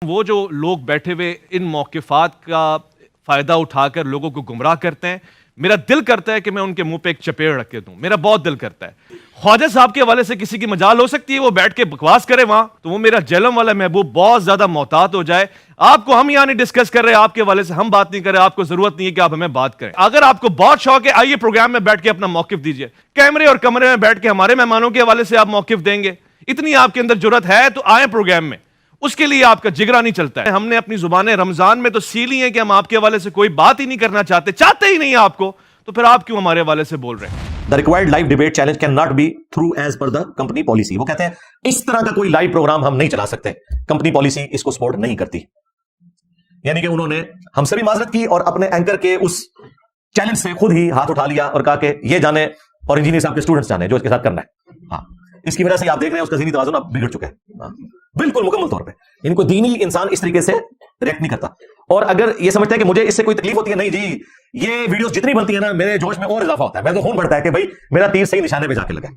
وہ جو لوگ بیٹھے ہوئے ان موقفات کا فائدہ اٹھا کر لوگوں کو گمراہ کرتے ہیں، میرا دل کرتا ہے کہ میں ان کے منہ پہ ایک چپیڑ رکھ کے دوں. میرا بہت دل کرتا ہے. خواجہ صاحب کے حوالے سے کسی کی مجال ہو سکتی ہے وہ بیٹھ کے بکواس کرے وہاں، تو وہ میرا جہلم والا محبوب بہت زیادہ محتاط ہو جائے. آپ کو ہم یہاں نہیں ڈسکس کر رہے، آپ کے حوالے سے ہم بات نہیں کر رہے، آپ کو ضرورت نہیں ہے کہ آپ ہمیں بات کریں. اگر آپ کو بہت شوق ہے آئیے پروگرام میں بیٹھ کے اپنا موقف دیجئے. کیمرے اور کمرے میں بیٹھ کے ہمارے مہمانوں کے حوالے سے آپ موقف دیں گے، اتنی آپ کے اندر جرات ہے تو آئیں پروگرام میں. اس کے لیے آپ کا جگرا نہیں چلتا ہے. ہم نے اپنی زبانیں رمضان میں تو سیلی ہیں کہ ہم آپ کے حوالے سے کوئی بات ہی نہیں کرنا چاہتے ہی نہیں آپ کو، تو پھر آپ کیوں ہمارے حوالے سے بول رہے ہیں؟ The required live debate challenge cannot be through as per the company policy. وہ کہتے ہیں اس طرح کا کوئی لائیو پروگرام ہم نہیں چلا سکتے، کمپنی پالیسی اس کو سپورٹ نہیں کرتی. یعنی کہ انہوں نے ہم سے بھی معذرت کی اور اپنے اینکر کے اس چیلنج سے خود ہی ہاتھ اٹھا لیا اور کہا کہ یہ جانے اور انجینئر صاحب کے اسٹوڈنٹس جانے جو اس کے ساتھ کرنا ہے. ہاں، اس کی وجہ سے آپ دیکھ رہے ہیں اس کا ذہنی توازن اب بگڑ چکا ہے بالکل مکمل طور پہ. ان کو دینی انسان اس طریقے سے ریئیکٹ نہیں کرتا. اور اگر یہ سمجھتا ہے کہ مجھے اس سے کوئی تکلیف ہوتی ہے، نہیں جی، یہ ویڈیوز جتنی بنتی ہے نا میرے جوش میں اور اضافہ ہوتا ہے، میرے کو خون بڑھتا ہے کہ بھائی میرا تیر صحیح نشانے پہ جا کے لگا.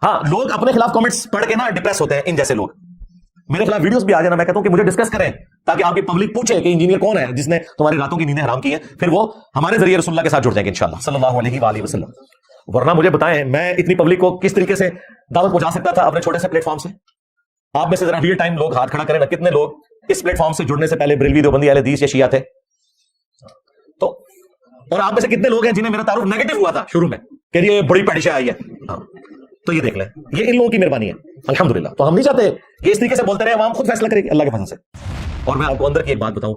ہاں، لوگ اپنے خلاف کامنٹس پڑھ کے نا ڈپریس ہوتے ہیں. ان جیسے لوگ میرے خلاف ویڈیوز بھی آ جانا، میں کہتا ہوں کہ مجھے ڈسکس کریں تاکہ آپ کی پبلک پوچھے کہ انجینئر کون ہے جس نے تمہاری راتوں کی نیندیں حرام کی ہیں، پھر وہ ہمارے ذریعے رسول اللہ کے ساتھ جڑ جائیں گے انشاءاللہ صلی اللہ علیہ وآلہ وسلم. ورنہ مجھے بتائیں میں اتنی پبلک کو کس طریقے سے دعوت پہنچا سکتا تھا اپنے چھوٹے سے پلیٹ فارم سے. آپ میں سے ذرا ریئل ٹائم لوگ ہاتھ کھڑا کریں نا، کتنے لوگ اس پلیٹ فارم سے جڑنے سے پہلے بریلوی دیوبندی اہل حدیث یا شیعہ تھے؟ تو اور آپ میں سے کتنے لوگ ہیں جنہیں میرا تعارف نیگیٹو ہوا تھا شروع میں کہ یہ بڑی پیڑشیں آئی ہے؟ ہاں، تو یہ دیکھ لیں، یہ ان لوگوں کی مہربانی ہے الحمدللہ. تو ہم نہیں چاہتے کہ اس طریقے سے بولتے رہے، عوام خود فیصلہ کرے گی اللہ کے فضل سے. اور میں آپ کو اندر کی ایک بات بتاؤں،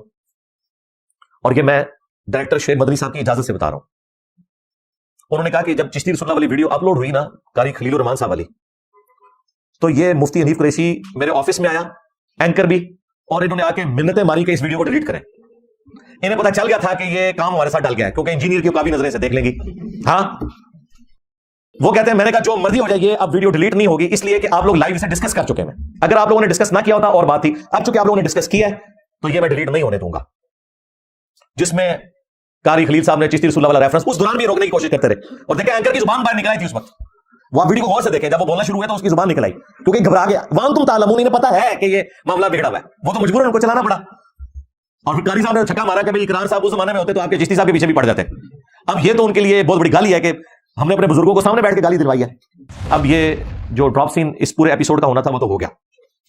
اور یہ میں ڈائریکٹر شعیب مدنی صاحب کی اجازت سے بتا رہا ہوں. انہوں نے کہا کہ جب چشتی رسول اللہ والی ویڈیو اپلوڈ ہوئی نا قاری خلیل الرحمان صاحب والی، تو یہ مفتی حنیف قریشی میرے آفس میں آیا، اینکر بھی، اور انہوں نے آ کے منتیں ماری کہ اس ویڈیو کو ڈیلیٹ کریں. انہیں پتا چل گیا تھا کہ یہ کام ہمارے ساتھ ڈل گیا ہے کیونکہ انجینئر کی کافی نظریں سے دیکھ لیں گی. ہاں، وہ کہتے ہیں میں نے کہا جو مرضی ہو جائے یہ اب ویڈیو ڈیلیٹ نہیں ہوگی، اس لیے کہ آپ لوگ لائیو اسے ڈسکس کر چکے ہیں. اگر آپ لوگوں نے ڈسکس نہ کیا ہوتا اور بات تھی، اب چونکہ آپ لوگوں نے ڈسکس کیا ہے تو یہ میں ڈیلیٹ نہیں ہونے دوں گا. جس میں قاری خلیل صاحب نے چشتی رسول اللہ والا ریفرنس اس دوران بھی روکنے کی کوشش کرتے رہے، اور دیکھیں اینکر کی زبان باہر نکل آئی تھی اس وقت. وہ آپ ویڈیو کو غور سے دیکھیں، جب وہ بولنا شروع ہوا تو اس کی زبان نکل آئی کیونکہ گھبرا گیا. وانتم تعلمون، انہیں پتا ہے کہ یہ معاملہ بگڑا ہوا ہے، وہ تو مجبور ان کو چلانا پڑا. اور پھر قاری صاحب نے چھکا مارا کہ بھائی اقرار صاحب اس زمانے میں ہوتے تو آپ کے چشتی صاحب کے پیچھے بھی پڑ جاتے. اب یہ تو ان کے لیے بہت بڑی گالی ہے کہ ہم نے اپنے بزرگوں کو سامنے بیٹھ کے گالی دلوائی ہے. اب یہ جو ڈراپ سین اس پورے ایپیسوڈ کا ہونا تھا وہ تو ہو گیا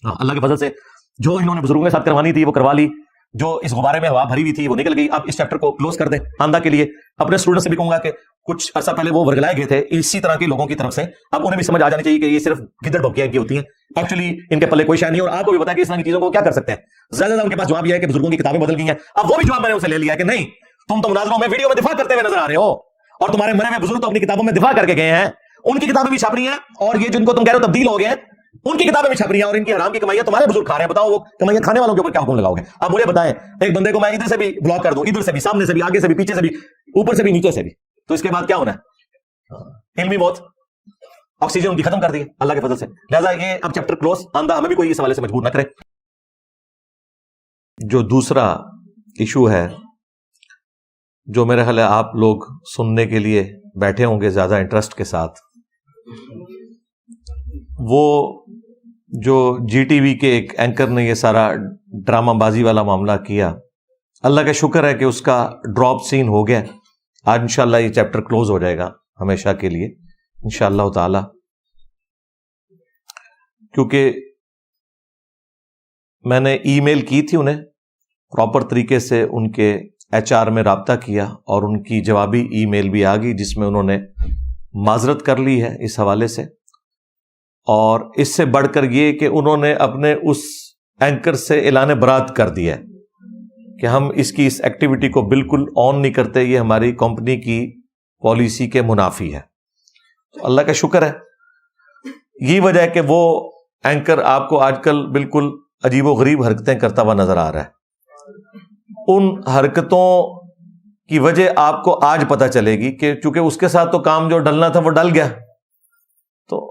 اللہ کے فضل سے. جو انہوں نے بزرگوں کے ساتھ کروانی تھی وہ کروا لی، جو اس غبارے میں ہوا بھری ہوئی تھی وہ نکل گئی. اب اس چیپٹر کو کلوز کر دیں آندہ کے لیے. اپنے اسٹوڈنٹ سے بھی کہوں گا کہ کچھ عرصہ پہلے وہ ورگلائے گئے تھے اسی طرح کے لوگوں کی طرف سے، اب انہیں بھی سمجھ آ جانی چاہیے کہ یہ صرف گدڑ بھوکیاں کی ہوتی ہیں، ایکچولی ان کے پلے کوئی شے نہیں. اور آپ کو بھی پتا ہے کہ اس طرح کی چیزوں کو کیا کر سکتے ہیں. زیادہ زیادہ ان کے پاس جواب یہ ہے کہ بزرگوں کی کتابیں بدل گئی ہیں. اب وہ بھی جواب میں نے ان سے لے لیا کہ نہیں، تم تو مناظروں میں ویڈیو میں دفاع کرتے ہوئے نظر آ رہے ہو، اور تمہارے مرے ہوئے بزرگ تو اپنی کتابوں میں دفاع کر کے گئے ہیں، ان کی کتابیں بھی چھپ رہی ہیں، اور یہ جن کو تم کہہ رہے ہو تبدیل ہو گئے ہیں ان کی کتابیں بھی چھپ رہی ہیں، اور ان کی حرام کی کمائیاں تمہارے بزرگ کھا رہے ہیں. بتاؤ وہ کمائیاں کھانے والوں کے اوپر کیا حکم لگاؤ گے؟ اب مجھے بتائیں، ایک بندے کو میں ادھر سے بھی بلاک کر دوں، ادھر سے بھی، سامنے سے بھی، آگے سے بھی، پیچھے سے بھی، اوپر سے بھی، نیچے سے بھی، تو اس کے بعد کیا ہونا ہے؟ علمی موت. آکسیجن ان کی ختم کر دی اللہ کے فضل سے. لہٰذا یہ اب چیپٹر کلوز. آندہ ہمیں بھی کوئی اس حوالے سے مجبور نہ کرے. جو دوسرا ایشو ہے جو میرے خیال ہے آپ لوگ سننے کے لیے بیٹھے ہوں گے زیادہ انٹرسٹ کے ساتھ، وہ جو جی ٹی وی کے ایک اینکر نے یہ سارا ڈرامہ بازی والا معاملہ کیا، اللہ کا شکر ہے کہ اس کا ڈراپ سین ہو گیا. آج انشاءاللہ یہ چیپٹر کلوز ہو جائے گا ہمیشہ کے لیے انشاءاللہ تعالی. کیونکہ میں نے ای میل کی تھی انہیں، پراپر طریقے سے ان کے ایچ آر میں رابطہ کیا، اور ان کی جوابی ای میل بھی آ گئی جس میں انہوں نے معذرت کر لی ہے اس حوالے سے. اور اس سے بڑھ کر یہ کہ انہوں نے اپنے اس اینکر سے اعلان برات کر دیا ہے کہ ہم اس کی اس ایکٹیویٹی کو بالکل آن نہیں کرتے، یہ ہماری کمپنی کی پالیسی کے منافی ہے. تو اللہ کا شکر ہے. یہی وجہ ہے کہ وہ اینکر آپ کو آج کل بالکل عجیب و غریب حرکتیں کرتا ہوا نظر آ رہا ہے. ان حرکتوں کی وجہ آپ کو آج پتہ چلے گی کہ چونکہ اس کے ساتھ تو کام جو ڈلنا تھا وہ ڈل گیا، تو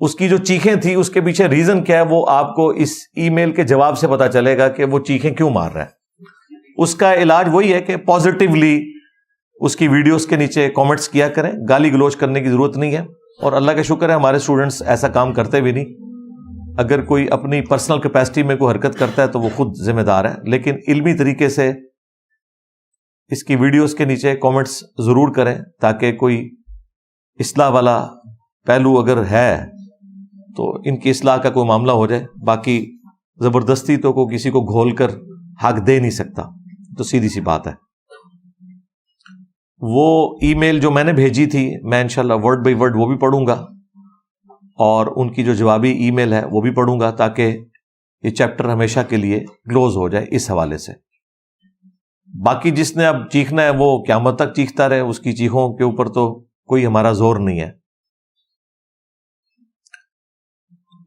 اس کی جو چیخیں تھی اس کے پیچھے ریزن کیا ہے وہ آپ کو اس ای میل کے جواب سے پتہ چلے گا کہ وہ چیخیں کیوں مار رہا ہے. اس کا علاج وہی ہے کہ پازیٹیولی اس کی ویڈیوز کے نیچے کامنٹس کیا کریں، گالی گلوچ کرنے کی ضرورت نہیں ہے. اور اللہ کا شکر ہے ہمارے اسٹوڈنٹس ایسا کام کرتے بھی نہیں. اگر کوئی اپنی پرسنل کیپیسٹی میں کوئی حرکت کرتا ہے تو وہ خود ذمہ دار ہے، لیکن علمی طریقے سے اس کی ویڈیوز کے نیچے کامنٹس ضرور کریں تاکہ کوئی اصلاح والا پہلو اگر ہے تو ان کی اصلاح کا کوئی معاملہ ہو جائے. باقی زبردستی تو کوئی کسی کو گھول کر حق دے نہیں سکتا، تو سیدھی سی بات ہے. وہ ای میل جو میں نے بھیجی تھی میں انشاءاللہ ورڈ بائی ورڈ وہ بھی پڑھوں گا، اور ان کی جو جوابی ای میل ہے وہ بھی پڑھوں گا تاکہ یہ چیپٹر ہمیشہ کے لیے کلوز ہو جائے اس حوالے سے. باقی جس نے اب چیخنا ہے وہ قیامت تک چیختا رہے، اس کی چیخوں کے اوپر تو کوئی ہمارا زور نہیں ہے.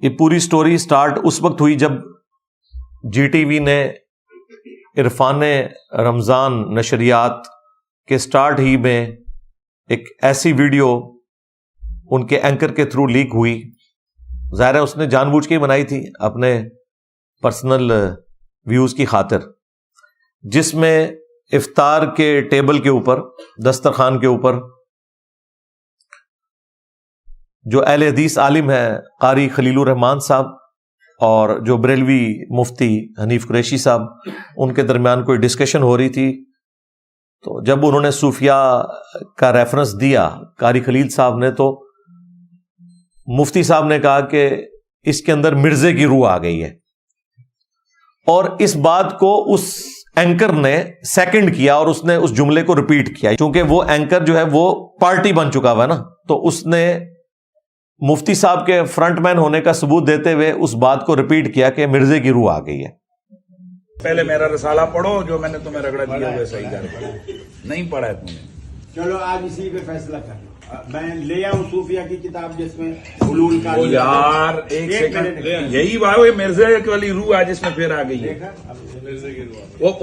یہ پوری سٹوری سٹارٹ اس وقت ہوئی جب جی ٹی وی نے عرفان رمضان نشریات کے سٹارٹ ہی میں ایک ایسی ویڈیو ان کے اینکر کے تھرو لیک ہوئی. ظاہر ہے اس نے جان بوجھ کے ہی بنائی تھی اپنے پرسنل ویوز کی خاطر، جس میں افطار کے ٹیبل کے اوپر، دسترخوان کے اوپر جو اہل حدیث عالم ہے قاری خلیل الرحمان صاحب اور جو بریلوی مفتی حنیف قریشی صاحب، ان کے درمیان کوئی ڈسکشن ہو رہی تھی. تو جب انہوں نے صوفیاء کا ریفرنس دیا قاری خلیل صاحب نے، تو مفتی صاحب نے کہا کہ اس کے اندر مرزے کی روح آ گئی ہے، اور اس بات کو اس اینکر نے سیکنڈ کیا اور اس نے اس جملے کو ریپیٹ کیا. چونکہ وہ اینکر جو ہے وہ پارٹی بن چکا ہوا ہے نا، تو اس نے مفتی صاحب کے فرنٹ مین ہونے کا ثبوت دیتے ہوئے اس بات کو ریپیٹ کیا کہ مرزے کی روح آ گئی ہے. پہلے میرا رسالہ پڑھو، جو میں نے تمہیں رگڑا دیا وہ صحیح کر نہیں پڑھا ہے تم نے. چلو آج اسی پہ فیصلہ کر لو. میں لے آؤں صوفیہ کی کتاب جس میں حلول کا یار ایک سیکنڈ، یہی بات ہے مرزا والی روح آج اس میں پھر آ گئی ہے.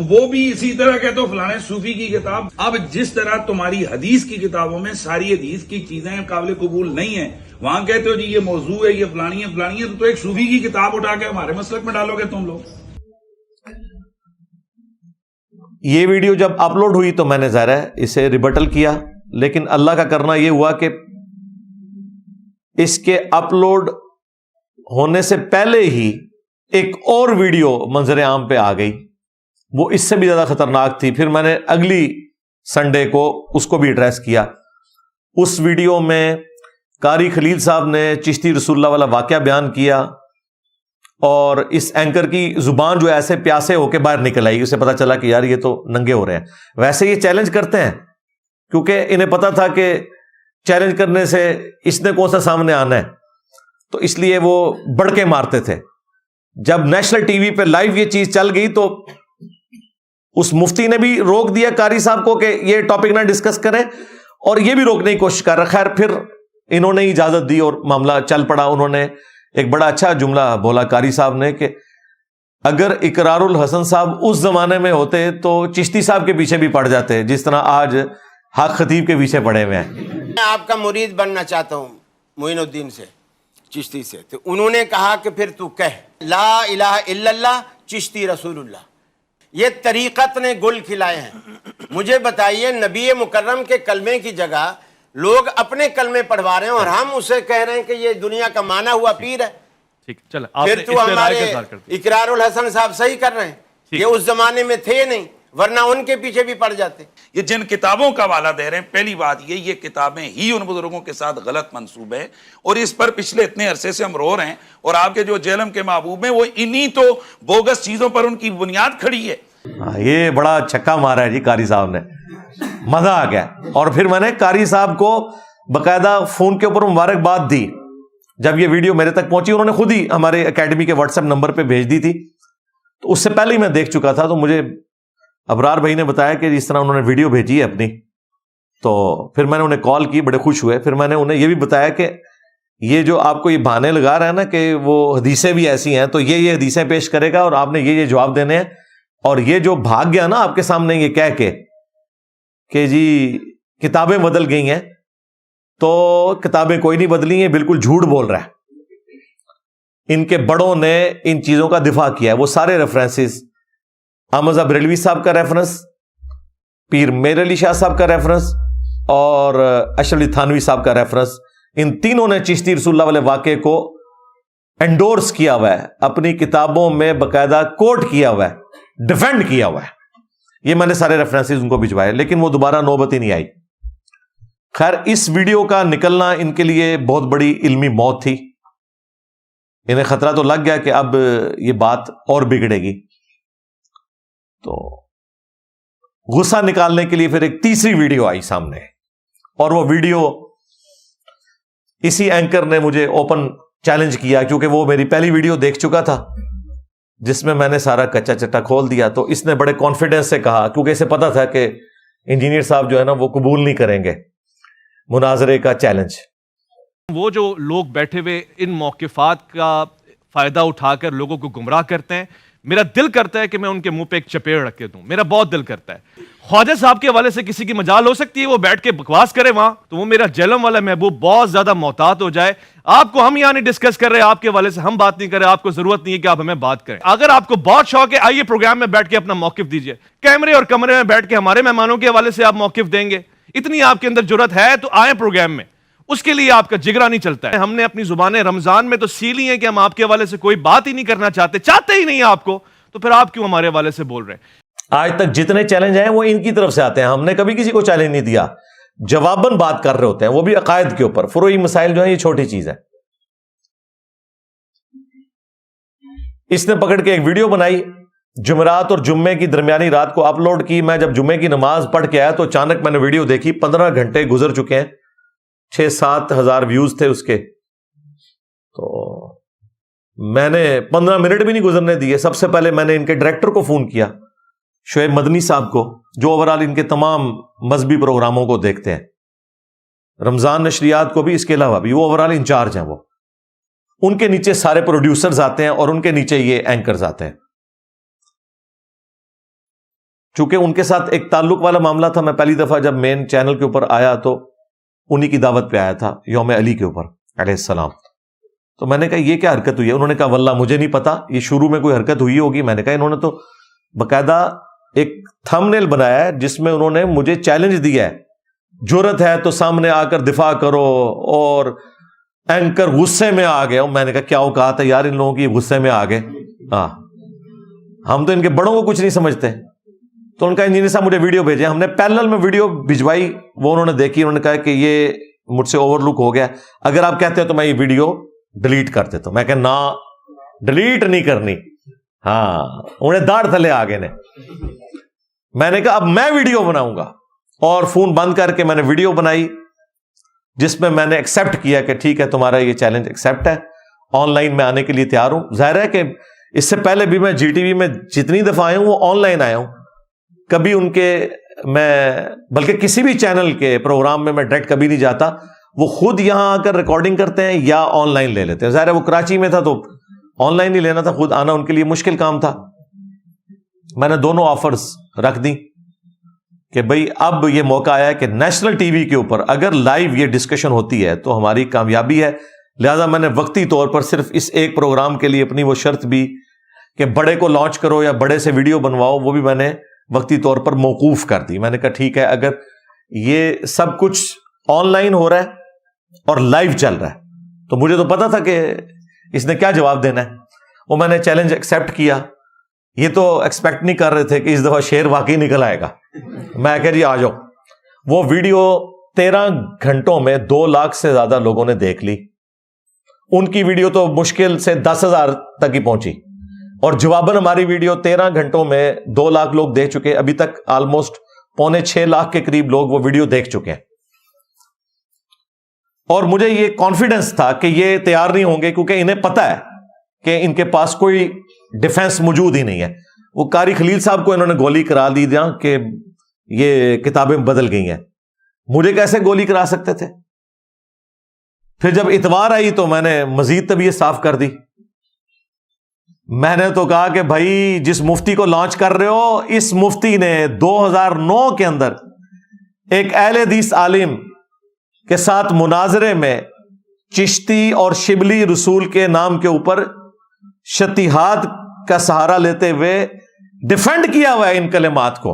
وہ بھی اسی طرح کہتے ہو فلانے صوفی کی کتاب. اب جس طرح تمہاری حدیث کی کتابوں میں ساری حدیث کی چیزیں قابل قبول نہیں ہیں، وہاں کہتے ہو جی یہ موضوع ہے، یہ فلانی ہے فلانی ہے، تو ایک صوفی کی کتاب اٹھا کے ہمارے مسلک میں ڈالو گے تم لوگ. یہ ویڈیو جب اپلوڈ ہوئی تو میں نے ظاہر ہے اسے ریبٹل کیا، لیکن اللہ کا کرنا یہ ہوا کہ اس کے اپلوڈ ہونے سے پہلے ہی ایک اور ویڈیو منظر عام پہ آ گئی، وہ اس سے بھی زیادہ خطرناک تھی. پھر میں نے اگلی سنڈے کو اس کو بھی ایڈریس کیا. اس ویڈیو میں قاری خلیل صاحب نے چشتی رسول اللہ والا واقعہ بیان کیا، اور اس اینکر کی زبان جو ایسے پیاسے ہو کے باہر نکل آئی. اسے پتا چلا کہ یار یہ تو ننگے ہو رہے ہیں. ویسے یہ چیلنج کرتے ہیں کیونکہ انہیں پتا تھا کہ چیلنج کرنے سے اس نے کون سا سامنے آنا ہے، تو اس لیے وہ بڑھ کے مارتے تھے. جب نیشنل ٹی وی پہ لائیو یہ چیز چل گئی تو اس مفتی نے بھی روک دیا قاری صاحب کو کہ یہ ٹاپک نہ ڈسکس کریں، اور یہ بھی روکنے کی کوشش کر رہا. خیر پھر انہوں نے اجازت دی اور معاملہ چل پڑا. انہوں نے ایک بڑا اچھا جملہ بولا قاری صاحب نے کہ اگر اقرار الحسن صاحب اس زمانے میں ہوتے تو چشتی صاحب کے پیچھے بھی پڑ جاتے جس طرح آج حق خطیب کے پیچھے پڑے ہوئے ہیں. میں آپ کا مرید بننا چاہتا ہوں معین الدین سے، چشتی سے. تو انہوں نے کہا کہ پھر تو کہہ لا الہ الا اللہ چشتی رسول اللہ. یہ طریقت نے گل کھلائے ہیں. مجھے بتائیے نبی مکرم کے کلمے کی جگہ لوگ اپنے کلمے پڑھوا رہے ہیں اور ہم اسے کہہ رہے ہیں کہ یہ دنیا کا مانا ہوا پیر ہے. ٹھیک چل پھر تو ہمارے اقرار الحسن صاحب صحیح کر رہے ہیں. یہ اس زمانے میں تھے نہیں، ورنہ ان کے پیچھے بھی پڑ جاتے. یہ جن کتابوں کا حوالہ دے رہے ہیں، پہلی بات یہ کتابیں ہی ان بزرگوں کے ساتھ غلط منسوب ہے، اور اس پر پچھلے اتنے عرصے سے ہم رو رہے ہیں. اور آپ کے جو جہلم کے محبوب ہیں وہ انہی تو بوگس چیزوں پر ان کی بنیاد کھڑی ہے. یہ بڑا چھکا مارا ہے جی قاری صاحب نے، مزہ آ گیا. اور پھر میں نے قاری صاحب کو باقاعدہ فون کے اوپر مبارکباد دی. جب یہ ویڈیو میرے تک پہنچی انہوں نے خود ہی ہمارے اکیڈمی کے واٹس ایپ نمبر پہ بھیج دی تھی، تو اس سے پہلے ہی میں دیکھ چکا تھا. تو مجھے ابرار بھائی نے بتایا کہ جس طرح انہوں نے ویڈیو بھیجی ہے اپنی، تو پھر میں نے انہیں کال کی، بڑے خوش ہوئے. پھر میں نے انہیں یہ بھی بتایا کہ یہ جو آپ کو یہ بہانے لگا رہا ہے نا کہ وہ حدیثیں بھی ایسی ہیں، تو یہ حدیثیں پیش کرے گا اور آپ نے یہ جواب دینے ہیں. اور یہ جو بھاگ گیا نا آپ کے سامنے یہ کہہ کے کہ جی کتابیں بدل گئی ہیں، تو کتابیں کوئی نہیں بدلی ہیں، بالکل جھوٹ بول رہا ہے. ان کے بڑوں نے ان چیزوں کا دفاع کیا ہے. وہ سارے ریفرنسز، احمد بریلوی صاحب کا ریفرنس، پیر میر علی شاہ صاحب کا ریفرنس، اور اشرف علی تھانوی صاحب کا ریفرنس، ان تینوں نے چشتی رسول اللہ والے واقعے کو انڈورس کیا ہوا ہے, اپنی کتابوں میں باقاعدہ کوٹ کیا ہوا ہے, ڈیفینڈ کیا ہوا ہے. یہ میں نے سارے ریفرنسز ان کو بھجوائے, لیکن وہ دوبارہ نوبت ہی نہیں آئی. خیر, اس ویڈیو کا نکلنا ان کے لیے بہت بڑی علمی موت تھی. انہیں خطرہ تو لگ گیا کہ اب یہ بات اور بگڑے گی, تو غصہ نکالنے کے لیے پھر ایک تیسری ویڈیو آئی سامنے, اور وہ ویڈیو اسی اینکر نے مجھے اوپن چیلنج کیا, کیونکہ وہ میری پہلی ویڈیو دیکھ چکا تھا جس میں میں نے سارا کچا چٹا کھول دیا. تو اس نے بڑے کانفیڈنس سے کہا, کیونکہ اسے پتا تھا کہ انجینئر صاحب جو ہے نا وہ قبول نہیں کریں گے مناظرے کا چیلنج. وہ جو لوگ بیٹھے ہوئے ان موقفات کا فائدہ اٹھا کر لوگوں کو گمراہ کرتے ہیں, میرا دل کرتا ہے کہ میں ان کے منہ پہ ایک چپیڑ رکھ کے دوں. میرا بہت دل کرتا ہے. خواجہ صاحب کے حوالے سے کسی کی مجال ہو سکتی ہے وہ بیٹھ کے بکواس کرے وہاں, تو وہ میرا جہلم والا محبوب بہت زیادہ محتاط ہو جائے. آپ کو ہم یہاں نہیں ڈسکس کر رہے, آپ کے حوالے سے ہم بات نہیں کر رہے, آپ کو ضرورت نہیں ہے کہ آپ ہمیں بات کریں. اگر آپ کو بہت شوق ہے, آئیے پروگرام میں بیٹھ کے اپنا موقف دیجئے. کیمرے اور کمرے میں بیٹھ کے ہمارے مہمانوں کے حوالے سے آپ موقف دیں گے, اتنی آپ کے اندر جرت ہے تو آئیں پروگرام میں. اس کے لیے آپ کا جگرا نہیں چلتا ہے. ہم نے اپنی زبانیں رمضان میں تو سیلی ہیں کہ ہم آپ کے حوالے سے کوئی بات ہی نہیں کرنا چاہتے ہی نہیں آپ کو, تو پھر آپ کیوں ہمارے حوالے سے بول رہے ہیں؟ آج تک جتنے چیلنج ہیں وہ ان کی طرف سے آتے ہیں, ہم نے کبھی کسی کو چیلنج نہیں دیا. جواباً بات کر رہے ہوتے ہیں, وہ بھی عقائد کے اوپر. فروعی مسائل جو ہیں یہ چھوٹی چیز ہے. اس نے پکڑ کے ایک ویڈیو بنائی, جمعرات اور جمعے کی درمیانی رات کو اپلوڈ کی. میں جب جمعے کی نماز پڑھ کے آیا تو اچانک میں نے ویڈیو دیکھی, 15 گھنٹے گزر چکے ہیں, 6-7 ہزار ویوز تھے اس کے. تو میں نے 15 منٹ بھی نہیں گزرنے دیے. سب سے پہلے میں نے ان کے ڈائریکٹر کو فون کیا, شعیب مدنی صاحب کو, جو اوورال ان کے تمام مذہبی پروگراموں کو دیکھتے ہیں, رمضان نشریات کو بھی, اس کے علاوہ بھی وہ اوورال انچارج ہیں. وہ ان کے نیچے سارے پروڈیوسرز آتے ہیں اور ان کے نیچے یہ اینکرز آتے ہیں. چونکہ ان کے ساتھ ایک تعلق والا معاملہ تھا, میں پہلی دفعہ جب مین چینل کے اوپر آیا تو انہی کی دعوت پہ آیا تھا, یوم علی کے اوپر علیہ السلام. تو میں نے کہا یہ کیا حرکت ہوئی ہے؟ انہوں نے کہا واللہ مجھے نہیں پتا, یہ شروع میں کوئی حرکت ہوئی ہوگی. میں نے کہا انہوں نے تو باقاعدہ ایک تھمبنیل بنایا ہے جس میں انہوں نے مجھے چیلنج دیا ہے, جرت ہے تو سامنے آ کر دفاع کرو, اور اینکر غصے میں آ گیا. میں نے کہا کیا اوقات ہے یار ان لوگوں کی, غصے میں آ گئے. ہاں, ہم تو ان کے بڑوں کو کچھ نہیں سمجھتے. تو ان کا انجینئر صاحب مجھے ویڈیو بھیجے, ہم نے پیرلل میں ویڈیو بھجوائی, وہ انہوں نے دیکھی. انہوں نے کہا کہ یہ مجھ سے اوور لک ہو گیا, اگر آپ کہتے ہو تو میں یہ ویڈیو ڈیلیٹ کر دیتا ہوں. میں کہ نہ, ڈیلیٹ نہیں کرنی. ہاں, انہیں داڑھ تھلے آ گئے نے. میں نے کہا اب میں ویڈیو بناؤں گا, اور فون بند کر کے میں نے ویڈیو بنائی جس میں نے ایکسپٹ کیا کہ ٹھیک ہے تمہارا یہ چیلنج ایکسپٹ ہے, آن لائن میں آنے کے لیے تیار ہوں. ظاہر ہے کہ اس سے پہلے بھی میں جی ٹی وی میں جتنی دفعہ آیا ہوں وہ آن لائن آیا ہوں, کبھی ان کے میں بلکہ کسی بھی چینل کے پروگرام میں ڈائریکٹ کبھی نہیں جاتا. وہ خود یہاں آ کر ریکارڈنگ کرتے ہیں یا آن لائن لے لیتے ہیں. ظاہر ہے وہ کراچی میں تھا تو آن لائن ہی لینا تھا, خود آنا ان کے لیے مشکل کام تھا. میں نے دونوں آفرز رکھ دی کہ بھئی اب یہ موقع آیا ہے کہ نیشنل ٹی وی کے اوپر اگر لائیو یہ ڈسکشن ہوتی ہے تو ہماری کامیابی ہے. لہذا میں نے وقتی طور پر صرف اس ایک پروگرام کے لیے اپنی وہ شرط بھی کہ بڑے کو لانچ کرو یا بڑے سے ویڈیو بنواؤ, وہ بھی میں نے وقتی طور پر موقوف کر دی. میں نے کہا ٹھیک ہے, اگر یہ سب کچھ آن لائن ہو رہا ہے اور لائیو چل رہا ہے تو مجھے تو پتا تھا کہ اس نے کیا جواب دینا ہے. وہ میں نے چیلنج ایکسپٹ کیا. یہ تو ایکسپیکٹ نہیں کر رہے تھے کہ اس دفعہ شیر واقعی نکل آئے گا. میں کہا جی آ جاؤ. وہ ویڈیو 13 گھنٹوں میں 2 لاکھ سے زیادہ لوگوں نے دیکھ لی. ان کی ویڈیو تو مشکل سے 10,000 تک ہی پہنچی, اور جواباً ہماری ویڈیو 13 گھنٹوں میں 2 لاکھ لوگ دیکھ چکے. ابھی تک آلموسٹ 5.25 لاکھ کے قریب لوگ وہ ویڈیو دیکھ چکے ہیں. اور مجھے یہ کانفیڈنس تھا کہ یہ تیار نہیں ہوں گے, کیونکہ انہیں پتا ہے کہ ان کے پاس کوئی ڈیفenس موجود ہی نہیں ہے. وہ قاری خلیل صاحب کو انہوں نے گولی کرا دی کہ یہ کتابیں بدل گئی ہیں. مجھے کیسے گولی کرا سکتے تھے؟ پھر جب اتوار آئی تو میں نے مزید طبیعت صاف کر دی. میں نے تو کہا کہ بھائی جس مفتی کو لانچ کر رہے ہو, اس مفتی نے 2009 کے اندر ایک اہل حدیث عالم کے ساتھ مناظرے میں چشتی اور شبلی رسول کے نام کے اوپر شتیہات کا سہارا لیتے ہوئے ڈیفینڈ کیا ہوا ہے ان کلمات کو.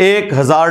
1000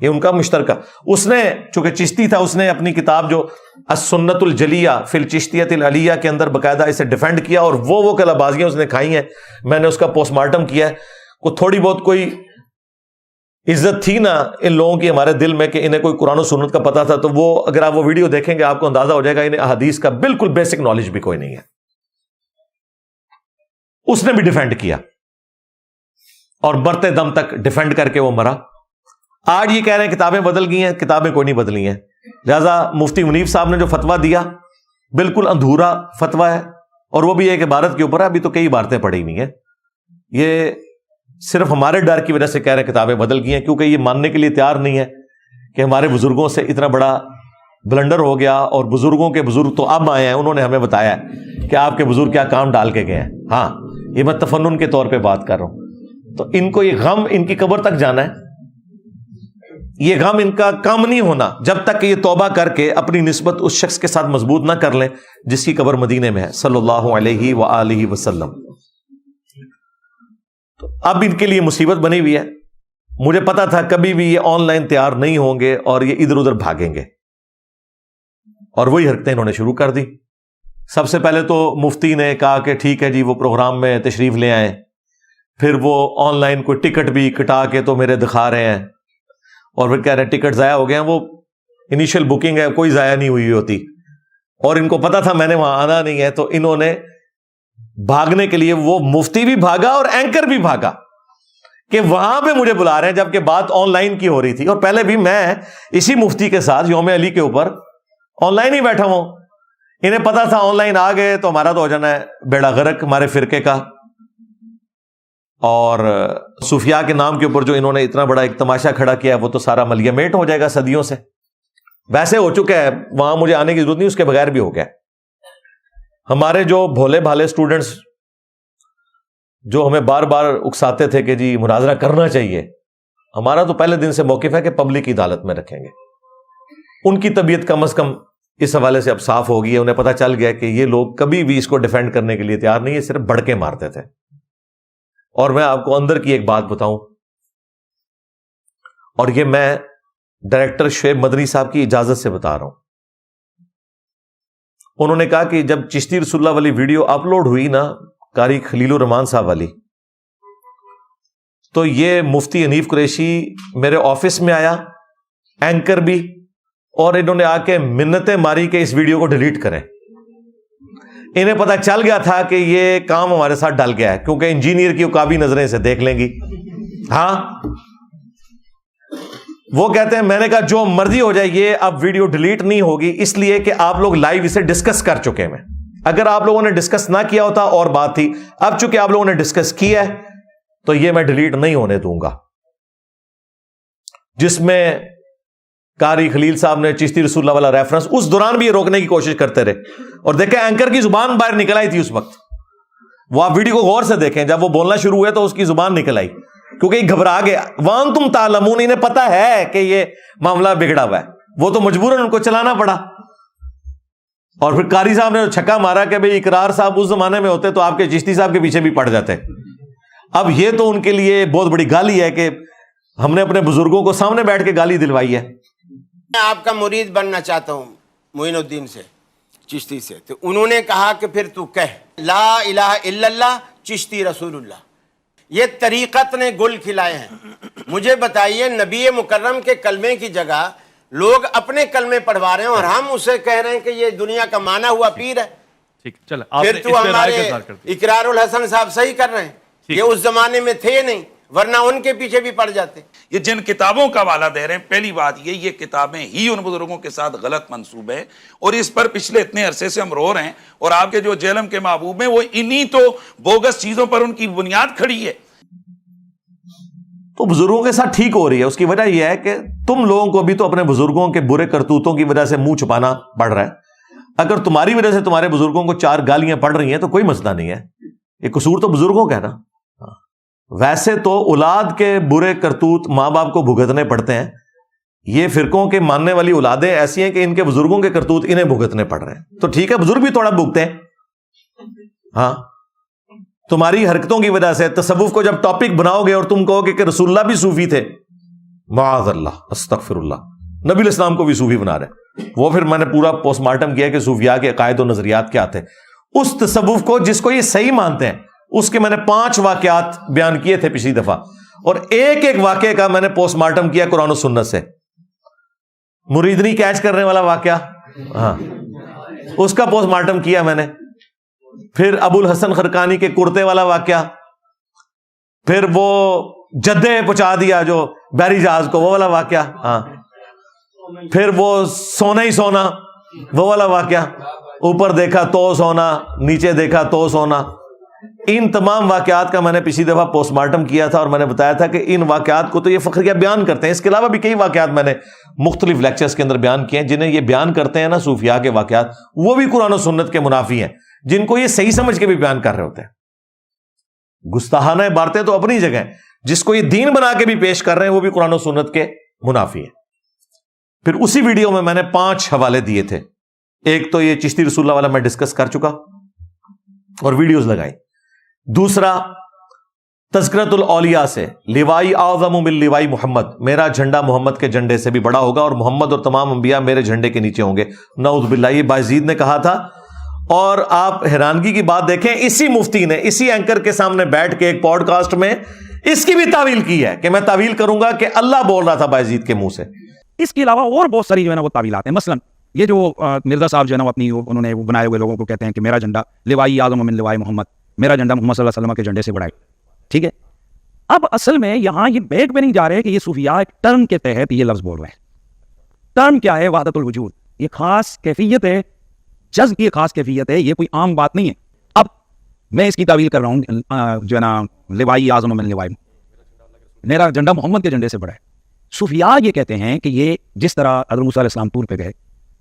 یہ ان کا مشترکہ. اس نے چونکہ چشتی تھا, اس نے اپنی کتاب جو السنت الجلیہ فی الچشتیۃ العلیہ کے اندر باقاعدہ اسے ڈیفینڈ کیا, اور وہ کلا بازیاں اس نے کھائی ہیں. میں نے اس کا پوسٹ مارٹم کیا ہے. کو تھوڑی بہت کوئی عزت تھی نا ان لوگوں کی ہمارے دل میں کہ انہیں کوئی قرآن و سنت کا پتہ تھا, تو وہ اگر آپ وہ ویڈیو دیکھیں گے آپ کو اندازہ ہو جائے گا انہیں احادیث کا بالکل بیسک نالج بھی کوئی نہیں ہے. اس نے بھی ڈیفینڈ کیا اور مرتے دم تک ڈیفینڈ کر کے وہ مرا. آج یہ کہہ رہے ہیں کتابیں بدل گئی ہیں, کتابیں کوئی نہیں بدلی ہیں. لہذا مفتی منیف صاحب نے جو فتویٰ دیا بالکل ادھورا فتویٰ ہے, اور وہ بھی ایک عبارت کے اوپر ہے, ابھی تو کئی عبارتیں پڑھی ہوئی ہیں. یہ صرف ہمارے ڈر کی وجہ سے کہہ رہے ہیں کتابیں بدل گئی ہیں, کیونکہ یہ ماننے کے لیے تیار نہیں ہے کہ ہمارے بزرگوں سے اتنا بڑا بلنڈر ہو گیا, اور بزرگوں کے بزرگ تو اب آئے ہیں, انہوں نے ہمیں بتایا ہے کہ آپ کے بزرگ کیا کام ڈال کے گئے ہیں. ہاں یہ میں تفنن کے طور پہ بات کر رہا ہوں. تو ان کو یہ غم ان کی قبر تک جانا ہے, یہ غم ان کا کم نہیں ہونا جب تک کہ یہ توبہ کر کے اپنی نسبت اس شخص کے ساتھ مضبوط نہ کر لیں جس کی قبر مدینے میں ہے صلی اللہ علیہ وآلہ وسلم. تو اب ان کے لیے مصیبت بنی ہوئی ہے. مجھے پتا تھا کبھی بھی یہ آن لائن تیار نہیں ہوں گے اور یہ ادھر ادھر بھاگیں گے, اور وہی حرکتیں انہوں نے شروع کر دی. سب سے پہلے تو مفتی نے کہا کہ ٹھیک ہے جی وہ پروگرام میں تشریف لے آئیں, پھر وہ آن لائن کوئی ٹکٹ بھی کٹا کے تو میرے دکھا رہے ہیں, اور پھر کہہ رہے ہیں ٹکٹ ضائع ہو گئے ہیں. وہ انیشل بکنگ ہے, کوئی ضائع نہیں ہوئی ہوتی, اور ان کو پتا تھا میں نے وہاں آنا نہیں ہے, تو انہوں نے بھاگنے کے لیے وہ مفتی بھی بھاگا اور اینکر بھی بھاگا کہ وہاں پہ مجھے بلا رہے ہیں, جبکہ بات آن لائن کی ہو رہی تھی. اور پہلے بھی میں اسی مفتی کے ساتھ یوم علی کے اوپر آن لائن ہی بیٹھا ہوں. انہیں پتا تھا آن لائن آ گئے تو ہمارا تو ہو جانا ہے بیڑا غرق ہمارے فرقے کا. اور صوفیاء کے نام کے اوپر جو انہوں نے اتنا بڑا ایک تماشا کھڑا کیا ہے وہ تو سارا ملیمیٹ ہو جائے گا صدیوں سے. ویسے ہو چکا ہے, وہاں مجھے آنے کی ضرورت نہیں, اس کے بغیر بھی ہو گیا. ہمارے جو بھولے بھالے اسٹوڈنٹس جو ہمیں بار بار اکساتے تھے کہ جی مناظرہ کرنا چاہیے, ہمارا تو پہلے دن سے موقف ہے کہ پبلک کی عدالت میں رکھیں گے. ان کی طبیعت کم از کم اس حوالے سے اب صاف ہو گئی ہے, انہیں پتہ چل گیا کہ یہ لوگ کبھی بھی اس کو ڈیفینڈ کرنے کے لیے تیار نہیں ہے, صرف بڑکے مارتے تھے. اور میں آپ کو اندر کی ایک بات بتاؤں, اور یہ میں ڈائریکٹر شعیب مدنی صاحب کی اجازت سے بتا رہا ہوں. انہوں نے کہا کہ جب چشتی رسول اللہ والی ویڈیو اپلوڈ ہوئی نا قاری خلیل الرحمان صاحب والی, تو یہ مفتی حنیف قریشی میرے آفس میں آیا, اینکر بھی, اور انہوں نے آ کے منتیں ماری کہ اس ویڈیو کو ڈیلیٹ کریں. انہیں پتا چل گیا تھا کہ یہ کام ہمارے ساتھ ڈل گیا ہے, کیونکہ انجینئر کی عقابی نظریں اسے دیکھ لیں گی. ہاں وہ کہتے ہیں میں نے کہا جو مرضی ہو جائے یہ اب ویڈیو ڈیلیٹ نہیں ہوگی, اس لیے کہ آپ لوگ لائیو اسے ڈسکس کر چکے ہیں. اگر آپ لوگوں نے ڈسکس نہ کیا ہوتا اور بات تھی, اب چونکہ آپ لوگوں نے ڈسکس کیا ہے تو یہ میں ڈیلیٹ نہیں ہونے دوں گا. جس میں قاری خلیل صاحب نے چشتی رسول اللہ والا ریفرنس اس دوران بھی یہ روکنے کی کوشش کرتے رہے, اور دیکھیں اینکر کی زبان باہر نکل آئی تھی اس وقت. وہ آپ ویڈیو کو غور سے دیکھیں, جب وہ بولنا شروع ہوئے تو اس کی زبان نکل آئی, کیونکہ یہ گھبرا گیا. وانتم تعلمون, انہیں پتا ہے کہ یہ معاملہ بگڑا ہوا ہے, وہ تو مجبوراً ان کو چلانا پڑا. اور پھر قاری صاحب نے چھکا مارا کہ بھئی اقرار صاحب اس زمانے میں ہوتے تو آپ کے چشتی صاحب کے پیچھے بھی پڑ جاتے. اب یہ تو ان کے لیے بہت بڑی گالی ہے کہ ہم نے اپنے بزرگوں کو سامنے بیٹھ کے گالی دلوائی ہے. میں آپ کا مرید بننا چاہتا ہوں معین الدین سے, چشتی سے. تو انہوں نے کہا کہ پھر تو کہہ لا الہ الا اللہ چشتی رسول اللہ. یہ طریقت نے گل کھلائے ہیں. مجھے بتائیے نبی مکرم کے کلمے کی جگہ لوگ اپنے کلمے پڑھوا رہے ہیں, اور ہم اسے کہہ رہے ہیں کہ یہ دنیا کا مانا ہوا پیر ہے. ٹھیک, چل پھر تو ہمارے اقرار الحسن صاحب صحیح کر رہے ہیں, یہ اس زمانے میں تھے نہیں, ورنہ ان کے پیچھے بھی پڑ جاتے. یہ جن کتابوں کا حوالہ دے رہے ہیں, پہلی بات یہ کتابیں ہی ان بزرگوں کے ساتھ غلط منسوب ہے, اور اس پر پچھلے اتنے عرصے سے ہم رو رہے ہیں. اور آپ کے جو جیلم کے محبوب ہیں وہ انہی تو بوگس چیزوں پر ان کی بنیاد کھڑی ہے. تو بزرگوں کے ساتھ ٹھیک ہو رہی ہے. اس کی وجہ یہ ہے کہ تم لوگوں کو بھی تو اپنے بزرگوں کے برے کرتوتوں کی وجہ سے منہ چھپانا پڑ رہا ہے. اگر تمہاری وجہ سے تمہارے بزرگوں کو 4 گالیاں پڑ رہی ہیں تو کوئی مسئلہ نہیں ہے, یہ قصور تو بزرگوں کا ہے نا. ویسے تو اولاد کے برے کرتوت ماں باپ کو بھگتنے پڑتے ہیں. یہ فرقوں کے ماننے والی اولادیں ایسی ہیں کہ ان کے بزرگوں کے کرتوت انہیں بھگتنے پڑ رہے ہیں. تو ٹھیک ہے بزرگ بھی تھوڑا بھگتے ہیں. ہاں تمہاری حرکتوں کی وجہ سے تصوف کو جب ٹاپک بناؤ گے اور تم کہو گے کہ رسول اللہ بھی صوفی تھے, معاذ اللہ استغفر اللہ، نبی علیہ السلام کو بھی صوفی بنا رہے ہیں۔ وہ پھر میں نے پورا پوسٹ مارٹم کیا کہ صوفیاء کے عقائد و نظریات کیا تھے، اس تصوف کو جس کو یہ صحیح مانتے ہیں اس کے میں نے 5 واقعات بیان کیے تھے پچھلی دفعہ، اور ایک ایک واقعے کا میں نے پوسٹ مارٹم کیا قرآن و سنت سے۔ مریدنی کیچ کرنے والا واقعہ، ہاں اس کا پوسٹ مارٹم کیا میں نے، پھر ابو الحسن خرقانی کے کرتے والا واقعہ، پھر وہ جدے پہنچا دیا جو بحری جہاز کو وہ والا واقعہ، ہاں پھر وہ سونا ہی سونا وہ والا واقعہ، اوپر دیکھا تو سونا نیچے دیکھا تو سونا۔ ان تمام واقعات کا میں نے پچھلی دفعہ پوسٹ مارٹم کیا تھا، اور میں نے بتایا تھا کہ ان واقعات کو تو یہ فخریہ بیان کرتے ہیں، اس کے علاوہ بھی کئی واقعات میں نے مختلف لیکچرز کے اندر بیان کیے ہیں، جنہیں یہ بیان کرتے ہیں نا صوفیاء کے واقعات، وہ بھی قرآن و سنت کے منافی ہیں، جن کو یہ صحیح سمجھ کے بھی بیان کر رہے ہوتے ہیں۔ گستاخانہ عبارتیں تو اپنی جگہ ہیں، جس کو یہ دین بنا کے بھی پیش کر رہے ہیں وہ بھی قرآن و سنت کے منافی ہیں۔ پھر اسی ویڈیو میں نے 5 حوالے دیے تھے، ایک تو یہ چشتی رسول اللہ والا میں ڈسکس کر چکا اور ویڈیوز لگائی، دوسرا تذکرۃ الاولیاء سے لوائی اعظم من لوائی محمد، میرا جھنڈا محمد کے جھنڈے سے بھی بڑا ہوگا اور محمد اور تمام انبیاء میرے جھنڈے کے نیچے ہوں گے، نعوذ باللہ، یہ بایزید نے کہا تھا۔ اور آپ حیرانگی کی بات دیکھیں، اسی مفتی نے اسی اینکر کے سامنے بیٹھ کے ایک پوڈ کاسٹ میں اس کی بھی تعویل کی ہے کہ میں تعویل کروں گا کہ اللہ بول رہا تھا بایزید کے منہ سے۔ اس کے علاوہ اور بہت ساری جو ہے نا وہ تعویلات ہیں، مثلا یہ جو مرزا صاحب جو ہے نا اپنی انہوں نے وہ بنائے ہوئے لوگوں کو کہتے ہیں کہ میرا جھنڈا لوائی اعظم من لوائی محمد، میرا جھنڈا محمد صلی اللہ علیہ وسلم کے جھنڈے سے بڑا ہے، ٹھیک ہے۔ اب اصل میں یہاں یہ بیک پہ نہیں جا رہے کہ یہ صوفیاء ایک ٹرم کے تحت یہ لفظ بول رہے ہیں۔ ٹرم کیا ہے؟ وحدت الوجود، یہ خاص کیفیت ہے، جذب کی خاص کیفیت ہے، یہ کوئی عام بات نہیں ہے۔ اب میں اس کی تعویل کر رہا ہوں جو ہے نا لوائی اعظم من لوائی، میرا جھنڈا محمد کے جھنڈے سے بڑا ہے۔ صوفیاء یہ کہتے ہیں کہ یہ جس طرح حضرت موسیٰ علیہ السلام طور پہ گئے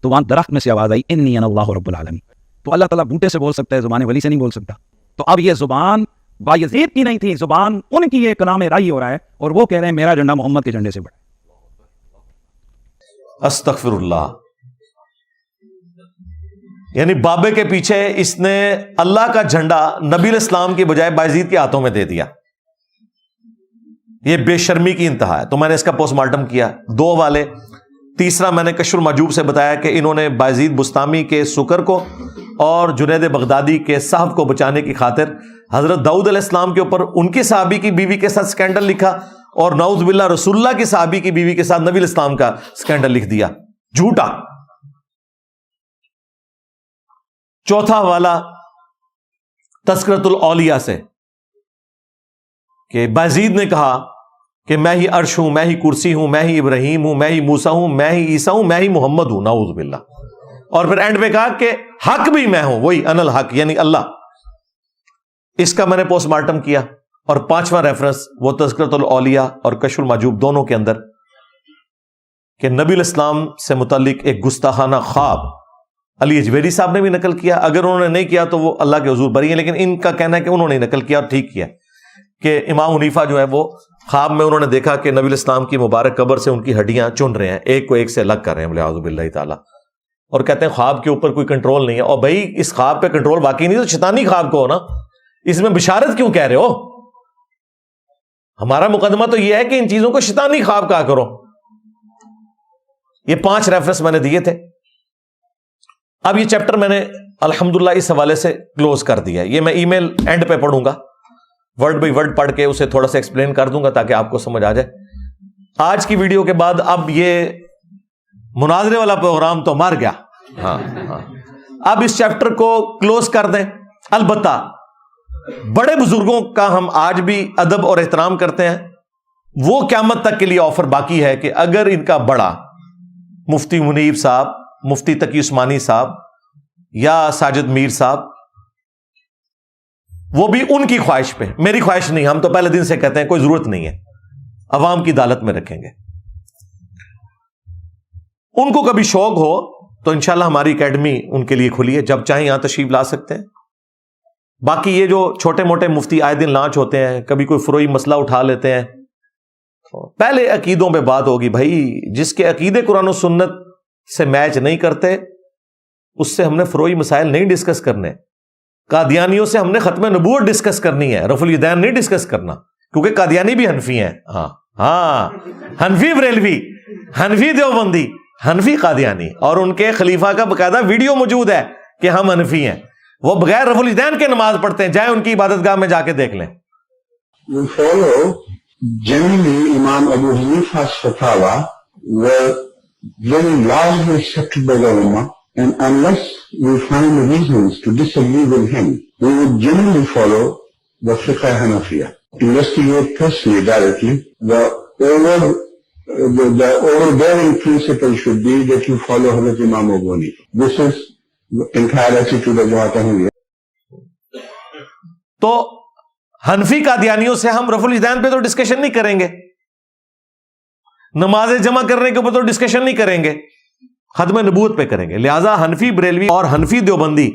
تو وہاں درخت میں سے آواز آئی انی انا اللہ رب العالمین، تو اللہ تعالیٰ بوٹے سے بول سکتا ہے، زبان ولی سے نہیں بول سکتا۔ تو اب یہ زبان بایزید کی نہیں تھی، زبان ان کی ایک کلام رائی ہو رہا ہے، اور وہ کہہ رہے ہیں میرا جھنڈا محمد کے جھنڈے سے بڑا ہے۔ استغفر اللہ، یعنی بابے کے پیچھے اس نے اللہ کا جھنڈا نبی علیہ السلام کی بجائے بایزید کے ہاتھوں میں دے دیا، یہ بے شرمی کی انتہا ہے۔ تو میں نے اس کا پوسٹ مارٹم کیا 2 والے، تیسرا میں نے کشف المحجوب سے بتایا کہ انہوں نے بایزید بستامی کے سکر کو اور جنید بغدادی کے صحف کو بچانے کی خاطر حضرت داؤد علیہ السلام کے اوپر ان کے صحابی کی بیوی کے ساتھ سکینڈل لکھا، اور نعوذ باللہ رسول اللہ کے صحابی کی بیوی کے ساتھ نبی علیہ السلام کا سکینڈل لکھ دیا، جھوٹا۔ چوتھا والا تذکرۃ الاولیاء سے کہ بایزید نے کہا کہ میں ہی عرش ہوں، میں ہی کرسی ہوں، میں ہی ابراہیم ہوں، میں ہی موسیٰ ہوں، میں ہی عیسیٰ ہوں، میں ہی محمد ہوں، نعوذ باللہ۔ اور پھر اینڈ میں کہا کہ حق بھی میں ہوں، وہی ان الحق یعنی اللہ۔ اس کا میں نے پوسٹ مارٹم کیا، اور 5واں ریفرنس وہ تذکرۃ الاولیاء اور کشف المحجوب دونوں کے اندر کہ نبی علیہ السلام سے متعلق ایک گستاخانہ خواب علی اجویری صاحب نے بھی نقل کیا، اگر انہوں نے نہیں کیا تو وہ اللہ کے حضور بری ہیں، لیکن ان کا کہنا ہے کہ انہوں نے نقل کیا اور ٹھیک کیا، کہ امام حنیفہ جو ہے وہ خواب میں انہوں نے دیکھا کہ نبی علیہ السلام کی مبارک قبر سے ان کی ہڈیاں چن رہے ہیں، ایک کو ایک سے الگ کر رہے ہیں، والعیاذ باللہ تعالیٰ، اور کہتے ہیں خواب کے اوپر کوئی کنٹرول نہیں ہے۔ اور بھائی اس خواب پہ کنٹرول باقی نہیں تو شیطانی خواب کو ہو نا، اس میں بشارت کیوں کہہ رہے ہو؟ ہمارا مقدمہ تو یہ ہے کہ ان چیزوں کو شیطانی خواب کہا کرو۔ یہ 5 ریفرنس میں نے دیے تھے۔ اب یہ چیپٹر میں نے الحمدللہ اس حوالے سے کلوز کر دیا ہے، یہ میں ای میل اینڈ پہ پڑھوں گا، ورڈ بائی ورڈ پڑھ کے اسے تھوڑا سا ایکسپلین کر دوں گا تاکہ آپ کو سمجھ آ جائے۔ آج کی ویڈیو کے بعد اب یہ مناظرے والا پروگرام تو مر گیا، ہاں اب اس چیپٹر کو کلوز کر دیں۔ البتہ بڑے بزرگوں کا ہم آج بھی ادب اور احترام کرتے ہیں، وہ قیامت تک کے لیے آفر باقی ہے کہ اگر ان کا بڑا مفتی منیب صاحب، مفتی تقی عثمانی صاحب یا ساجد میر صاحب، وہ بھی ان کی خواہش پہ، میری خواہش نہیں، ہم تو پہلے دن سے کہتے ہیں کوئی ضرورت نہیں ہے، عوام کی عدالت میں رکھیں گے، ان کو کبھی شوق ہو تو انشاءاللہ ہماری اکیڈمی ان کے لیے کھلی ہے، جب چاہیں یہاں تشریف لا سکتے ہیں۔ باقی یہ جو چھوٹے موٹے مفتی آئے دن لانچ ہوتے ہیں، کبھی کوئی فروئی مسئلہ اٹھا لیتے ہیں، پہلے عقیدوں پہ بات ہوگی بھائی، جس کے عقیدے قرآن و سنت سے میچ نہیں کرتے اس سے ہم نے فروئی مسائل نہیں ڈسکس کرنے، قادیانیوں سے ہم نے ختم نبوت ڈسکس کرنی ہے، رفع الیدین نہیں ڈسکس کرنا، کیونکہ قادیانی بھی حنفی ہیں، ہاں ہاں حنفی بریلوی، حنفی دیوبندی، حنفی قادیانی، اور ان کے خلیفہ کا باقاعدہ ویڈیو موجود ہے کہ ہم حنفی ہیں. وہ بغیر رفع الیدین کے نماز پڑھتے ہیں، جائیں ان کی عبادت گاہ میں جا کے دیکھ لیں. We follow generally Imam Abu Hanifa's fatwa were very largely accepted by the Ummah, and unless we find reasons to disagree with him, we would generally follow the Fiqh Hanafiya. Investigate personally directly. The overbearing principle should be that you follow Hazrat Imam Abu Hanifa. This is the entire attitude of Jamaat Ahmadiyya. تو حنفی قادیانیوں سے ہم رفع الیدین پہ تو discussion نہیں کریں گے، نماز جمع کرنے کے اوپر تو ڈسکشن نہیں کریں گے، ختم نبوت پہ کریں گے. لہذا حنفی بریلوی اور حنفی دیوبندی،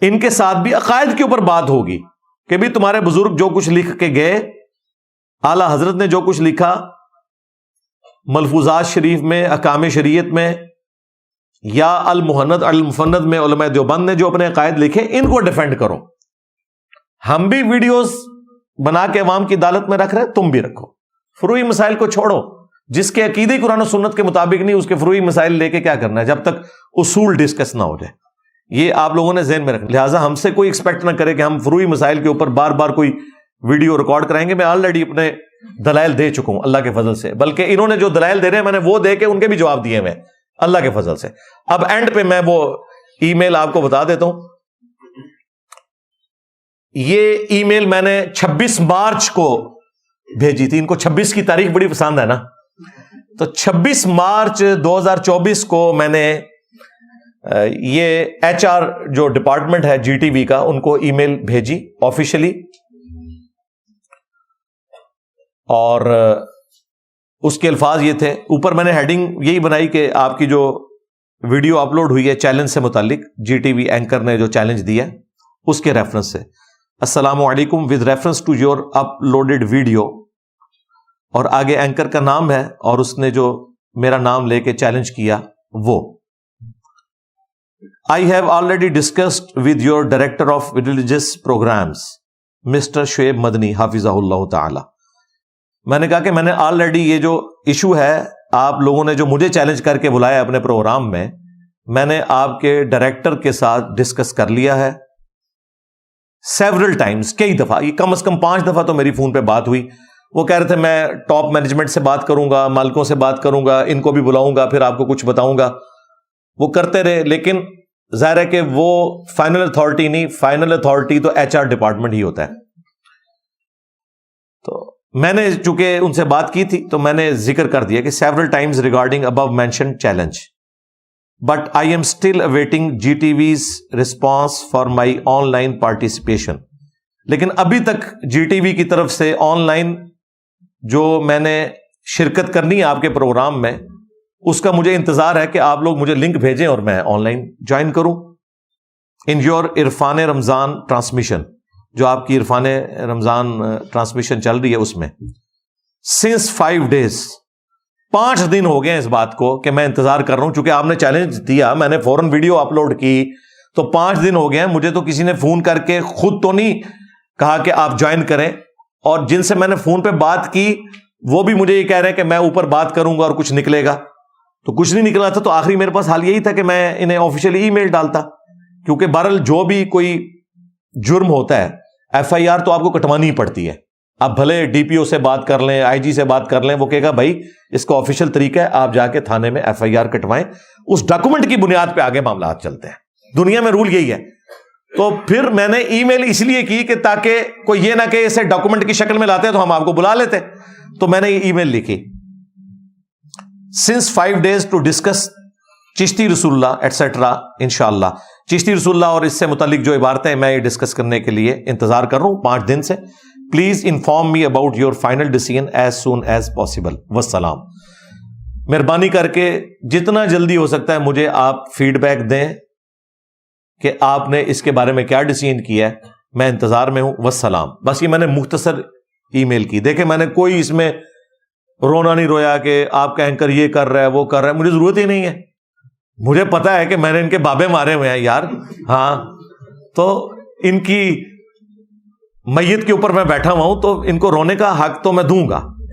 ان کے ساتھ بھی عقائد کے اوپر بات ہوگی کہ بھی تمہارے بزرگ جو کچھ لکھ کے گئے، اعلی حضرت نے جو کچھ لکھا ملفوظات شریف میں، احکام شریعت میں، یا المہند المفند میں علماء دیوبند نے جو اپنے عقائد لکھے، ان کو ڈیفینڈ کرو. ہم بھی ویڈیوز بنا کے عوام کی عدالت میں رکھ رہے، تم بھی رکھو. فروعی مسائل کو چھوڑو، جس کے عقیدے قرآن و سنت کے مطابق نہیں، اس کے فروعی مسائل لے کے کیا کرنا ہے جب تک اصول ڈسکس نہ ہو جائے. یہ آپ لوگوں نے ذہن میں رکھنا. لہٰذا ہم سے کوئی ایکسپیکٹ نہ کرے کہ ہم فروعی مسائل کے اوپر بار بار کوئی ویڈیو ریکارڈ کرائیں گے. میں آلریڈی اپنے دلائل دے چکا ہوں اللہ کے فضل سے، بلکہ انہوں نے جو دلائل دے رہے ہیں میں نے وہ دے کے ان کے بھی جواب دیے ہوئے اللہ کے فضل سے. اب اینڈ پہ میں وہ ای میل آپ کو بتا دیتا ہوں. یہ ای میل میں نے 26 مارچ کو بھیجی تھی. ان کو 26 کی تاریخ بڑی پسند ہے نا، تو 26 مارچ 2024 کو میں نے یہ ایچ آر جو ڈپارٹمنٹ ہے جی ٹی وی کا، ان کو ای میل بھیجی آفیشلی، اور اس کے الفاظ یہ تھے. اوپر میں نے ہیڈنگ یہی بنائی کہ آپ کی جو ویڈیو اپلوڈ ہوئی ہے چیلنج سے متعلق، جی ٹی وی اینکر نے جو چیلنج دیا اس کے ریفرنس سے، السلام علیکم with reference to your uploaded video, اور آگے اینکر کا نام ہے اور اس نے جو میرا نام لے کے چیلنج کیا وہ. I have already discussed with your director of religious programs, Mr. Shoaib مدنی حافظہ اللہ تعالی. میں نے کہا کہ میں نے آلریڈی یہ جو ایشو ہے آپ لوگوں نے جو مجھے چیلنج کر کے بلایا اپنے پروگرام میں نے آپ کے ڈائریکٹر کے ساتھ ڈسکس کر لیا ہے سیورل ٹائمز، کئی دفعہ، یہ کم از کم 5 دفعہ تو میری فون پہ بات ہوئی. وہ کہہ رہے تھے میں ٹاپ مینجمنٹ سے بات کروں گا، مالکوں سے بات کروں گا، ان کو بھی بلاؤں گا، پھر آپ کو کچھ بتاؤں گا. وہ کرتے رہے، لیکن ظاہر ہے کہ وہ فائنل اتھارٹی نہیں، فائنل اتھارٹی تو ایچ آر ڈپارٹمنٹ ہی ہوتا ہے. تو میں نے چونکہ ان سے بات کی تھی تو میں نے ذکر کر دیا کہ several times regarding above mentioned challenge, but I am still awaiting G T V's response for my on line participation. لیکن ابھی تک جی ٹی وی کی طرف سے آن لائن جو میں نے شرکت کرنی ہے آپ کے پروگرام میں، اس کا مجھے انتظار ہے کہ آپ لوگ مجھے لنک بھیجیں اور میں آن لائن جوائن کروں. In your Irfan Ramzan transmission, جو آپ کی عرفان رمضان ٹرانسمیشن چل رہی ہے، اس میں سنس 5 days 5 دن ہو گئے ہیں اس بات کو کہ میں انتظار کر رہا ہوں. چونکہ آپ نے چیلنج دیا، میں نے فوراً ویڈیو اپلوڈ کی، تو 5 دن ہو گئے ہیں. مجھے تو کسی نے فون کر کے خود تو نہیں کہا کہ آپ جوائن کریں، اور جن سے میں نے فون پہ بات کی وہ بھی مجھے یہ کہہ رہے ہیں کہ میں اوپر بات کروں گا اور کچھ نکلے گا. تو کچھ نہیں نکلا تھا، تو آخری میرے پاس حال یہی تھا کہ میں انہیں آفیشیلی ای میل ڈالتا، کیونکہ بہرحال جو بھی کوئی جرم ہوتا ہے ایف آئی آر تو آپ کو کٹوانی پڑتی ہے. آپ بھلے ڈی پی او سے بات کر لیں، آئی جی سے بات کر لیں، وہ کہے گا بھائی اس کا آفیشیل طریقہ ہے، آپ جا کے تھانے میں ایف آئی آر کٹوائیں، اس ڈاکومنٹ کی بنیاد پہ آگے معاملات چلتے ہیں. دنیا میں رول یہی ہے. تو پھر میں نے ای میل اس لیے کی کہ تاکہ کوئی یہ نہ کہ اسے ڈاکومنٹ کی شکل میں لاتے تو ہم آپ کو بلا لیتے. تو میں نے یہ ای میل لکھی، since 5 days to discuss Chishti رسول اللہ ایٹسیٹرا. انشاءاللہ چشتی رسول اللہ اور اس سے متعلق جو عبارتیں میں یہ ڈسکس کرنے کے لیے انتظار کر رہا ہوں 5 دن سے. Please inform me about your final decision as soon as possible. والسلام. مہربانی کر کے جتنا جلدی ہو سکتا ہے مجھے آپ فیڈ بیک دیں کہ آپ نے اس کے بارے میں کیا ڈیسیژن کیا ہے. میں انتظار میں ہوں. والسلام. بس یہ میں نے مختصر ای میل کی. دیکھیں میں نے کوئی اس میں رونا نہیں رویا کہ آپ کا اینکر یہ کر رہا ہے وہ کر رہا ہے. مجھے ضرورت ہی نہیں ہے. مجھے پتا ہے کہ میں نے ان کے بابے مارے ہوئے ہیں یار. ہاں تو ان کی میت کے اوپر میں بیٹھا ہوا ہوں تو ان کو رونے کا حق تو میں دوں گا.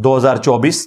2024,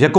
1